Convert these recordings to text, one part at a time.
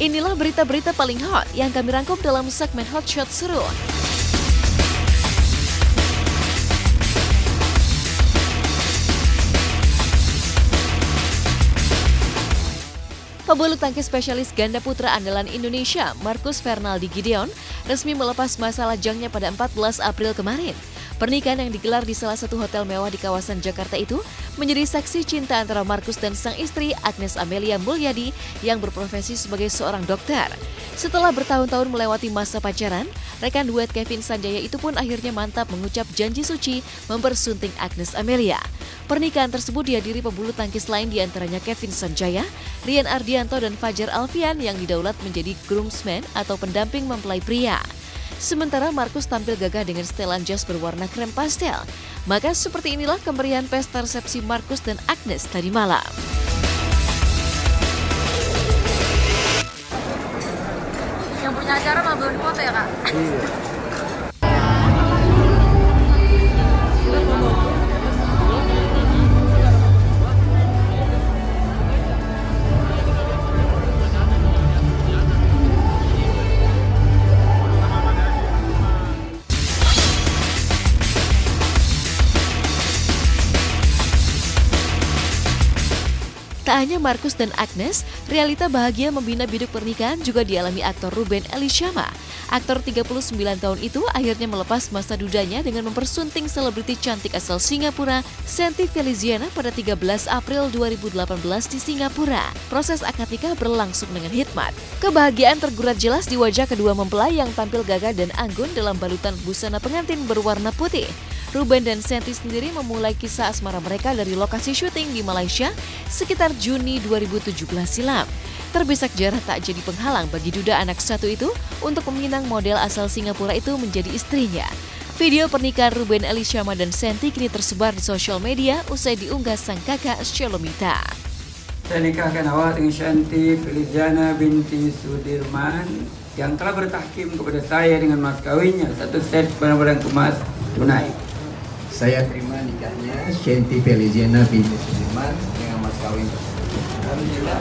Inilah berita-berita paling hot yang kami rangkum dalam segmen Hot Shot Seru. Pebulu tangkis spesialis ganda putra andalan Indonesia, Marcus Fernaldi Gideon, resmi melepas masa lajangnya pada 14 April kemarin. Pernikahan yang digelar di salah satu hotel mewah di kawasan Jakarta itu menjadi saksi cinta antara Marcus dan sang istri Agnes Amelia Mulyadi yang berprofesi sebagai seorang dokter. Setelah bertahun-tahun melewati masa pacaran, rekan duet Kevin Sanjaya itu pun akhirnya mantap mengucap janji suci mempersunting Agnes Amelia. Pernikahan tersebut dihadiri pebulu tangkis lain diantaranya Kevin Sanjaya, Rian Ardianto dan Fajar Alfian yang didaulat menjadi groomsman atau pendamping mempelai pria. Sementara Marcus tampil gagah dengan setelan jas berwarna krem pastel. Maka seperti inilah kemeriahan pesta resepsi Marcus dan Agnes tadi malam. Yang punya acara mah belum foto ya, Kak? Iya. Tak hanya Marcus dan Agnes, realita bahagia membina biduk pernikahan juga dialami aktor Ruben Elishama. Aktor 39 tahun itu akhirnya melepas masa dudanya dengan mempersunting selebriti cantik asal Singapura, Shanty Feliciana pada 13 April 2018 di Singapura. Proses akad nikah berlangsung dengan hikmat. Kebahagiaan tergurat jelas di wajah kedua mempelai yang tampil gagah dan anggun dalam balutan busana pengantin berwarna putih. Ruben dan Shanty sendiri memulai kisah asmara mereka dari lokasi syuting di Malaysia sekitar Juni 2017 silam. Terbesak jarak tak jadi penghalang bagi duda anak satu itu untuk meminang model asal Singapura itu menjadi istrinya. Video pernikahan Ruben Elishama dan Shanty kini tersebar di sosial media usai diunggah sang kakak Shalomita. Saya nikahkan awak dengan Shanty Feliciana binti Sudirman yang telah bertahkim kepada saya dengan mas kawinnya 1 set barang-barang kemas tunai. Saya terima nikahnya Shanty Feliciana binti Sudirman dengan mas kawin. Alhamdulillah.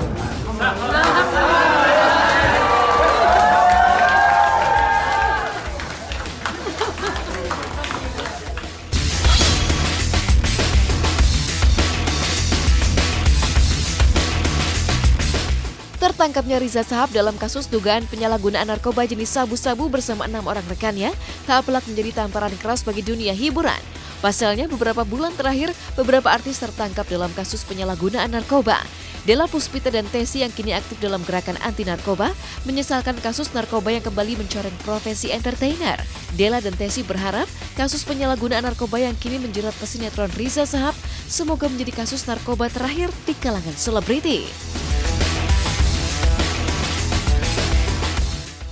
Tertangkapnya Riza Shahab dalam kasus dugaan penyalahgunaan narkoba jenis sabu-sabu bersama 6 orang rekannya tak pelak menjadi tamparan keras bagi dunia hiburan. Pasalnya beberapa bulan terakhir, beberapa artis tertangkap dalam kasus penyalahgunaan narkoba. Della Puspita dan Tessy yang kini aktif dalam gerakan anti narkoba menyesalkan kasus narkoba yang kembali mencoreng profesi entertainer. Della dan Tessy berharap kasus penyalahgunaan narkoba yang kini menjerat pesinetron Riza Shahab semoga menjadi kasus narkoba terakhir di kalangan selebriti.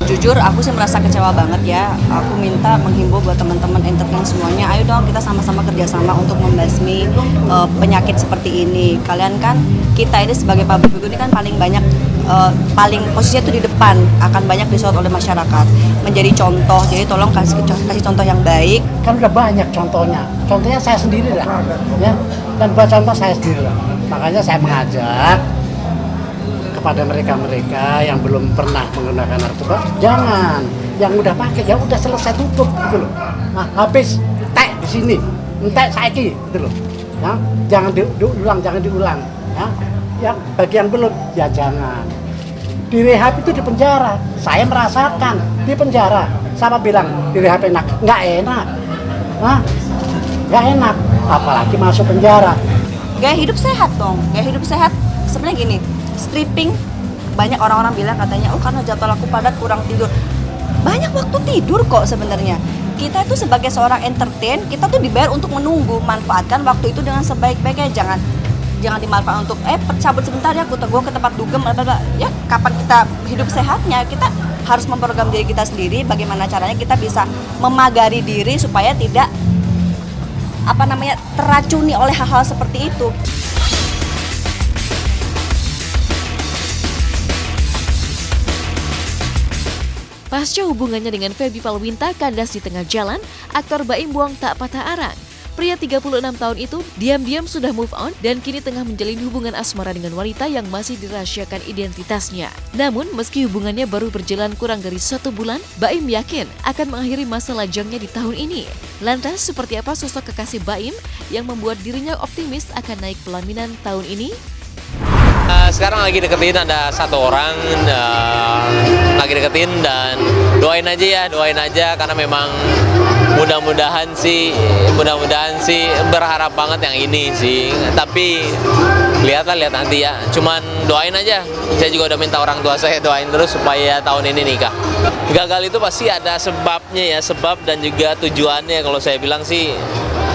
Jujur aku sih merasa kecewa banget ya. Aku minta menghimbau buat teman-teman entertain semuanya, ayo dong kita sama-sama kerjasama untuk membasmi penyakit seperti ini. Kalian kan, kita ini sebagai public figure ini kan paling banyak, paling posisinya tuh di depan, akan banyak disorot oleh masyarakat. Menjadi contoh, jadi tolong kasih contoh yang baik. Kan udah banyak contohnya saya sendiri lah, ya. Dan buat contoh saya sendiri lah. Makanya saya mengajak kepada mereka-mereka yang belum pernah menggunakan narkoba, jangan. Yang udah pakai ya udah selesai, tutup gitu loh. Nah, habis entek di sini, entek saiki gitu loh. Ya, jangan diulang, ya. Ya, bagi yang belum ya jangan. Di rehab itu di penjara. Saya merasakan di penjara. Siapa bilang di rehab enak? Nggak enak. Hah? Nggak enak, apalagi masuk penjara. Gaya hidup sehat dong. Gaya hidup sehat sebenarnya gini. Stripping, banyak orang-orang bilang katanya, oh karena jadwal aku padat kurang tidur. Banyak waktu tidur kok sebenarnya. Kita itu sebagai seorang entertain, kita tuh dibayar untuk menunggu. Manfaatkan waktu itu dengan sebaik-baiknya. Jangan dimanfaatkan untuk cabut sebentar ya, gue ke tempat dugem, ya kapan kita hidup sehatnya. Kita harus memprogram diri kita sendiri. Bagaimana caranya kita bisa memagari diri supaya tidak teracuni oleh hal-hal seperti itu. Pasca hubungannya dengan Feby Palwinta kandas di tengah jalan, aktor Baim Wong tak patah arang. Pria 36 tahun itu diam-diam sudah move on dan kini tengah menjalin hubungan asmara dengan wanita yang masih dirahasiakan identitasnya. Namun, meski hubungannya baru berjalan kurang dari 1 bulan, Baim yakin akan mengakhiri masa lajangnya di tahun ini. Lantas, seperti apa sosok kekasih Baim yang membuat dirinya optimis akan naik pelaminan tahun ini? Sekarang lagi deketin, ada 1 orang lagi deketin, dan doain aja karena memang mudah-mudahan sih berharap banget yang ini sih, tapi lihat nanti ya, cuman doain aja. Saya juga udah minta orang tua saya doain terus supaya tahun ini nikah. Gagal itu pasti ada sebabnya ya, sebab dan juga tujuannya. Kalau saya bilang sih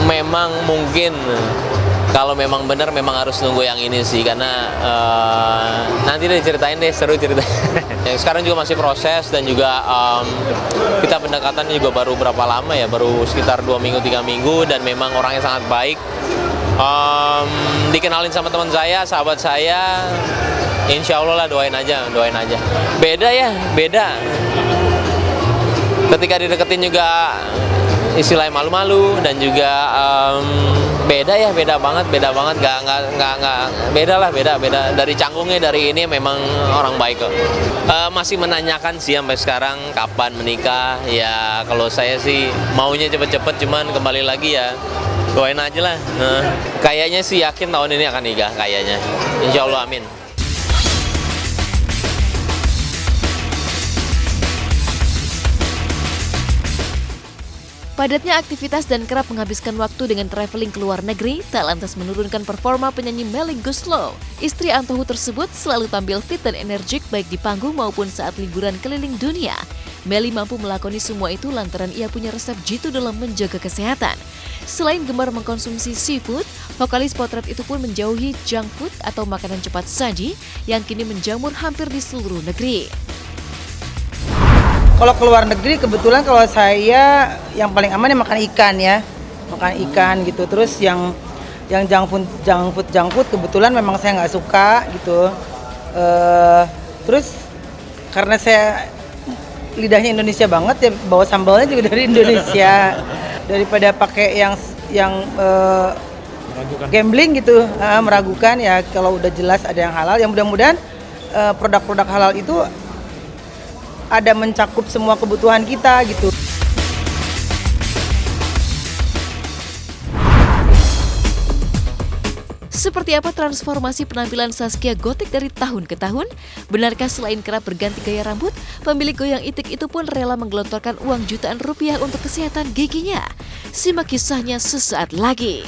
memang mungkin kalau memang benar memang harus nunggu yang ini sih, karena nanti deh ceritain deh, seru cerita. Sekarang juga masih proses, dan juga kita pendekatan juga baru berapa lama ya, baru sekitar 2 minggu 3 minggu, dan memang orangnya sangat baik. Dikenalin sama teman saya, sahabat saya, insya Allah lah, doain aja. Beda ya, beda. Ketika dideketin juga istilahnya malu-malu, dan juga beda banget, beda dari canggungnya, dari ini memang orang baik kok. Masih menanyakan sih sampai sekarang kapan menikah. Ya kalau saya sih maunya cepet-cepet, cuman kembali lagi ya doain aja lah. Kayaknya sih yakin tahun ini akan nikah, kayaknya, insya Allah, amin. Padatnya aktivitas dan kerap menghabiskan waktu dengan traveling ke luar negeri tak lantas menurunkan performa penyanyi Melly Goeslaw. Istri Antohu tersebut selalu tampil fit dan energik baik di panggung maupun saat liburan keliling dunia. Melly mampu melakoni semua itu lantaran ia punya resep jitu dalam menjaga kesehatan. Selain gemar mengkonsumsi seafood, vokalis potret itu pun menjauhi junk food atau makanan cepat saji yang kini menjamur hampir di seluruh negeri. Kalau ke luar negeri kebetulan kalau saya yang paling aman ya makan ikan gitu. Terus yang junk food kebetulan memang saya nggak suka gitu. Terus karena saya lidahnya Indonesia banget ya, bawa sambalnya juga dari Indonesia, daripada pakai yang gambling gitu, meragukan ya. Kalau udah jelas ada yang halal, yang mudah-mudahan produk-produk halal itu ada mencakup semua kebutuhan kita gitu. Seperti apa transformasi penampilan Zaskia Gotik dari tahun ke tahun? Benarkah selain kerap berganti gaya rambut, pemilik goyang itik itu pun rela menggelontorkan uang jutaan rupiah untuk kesehatan giginya? Simak kisahnya sesaat lagi.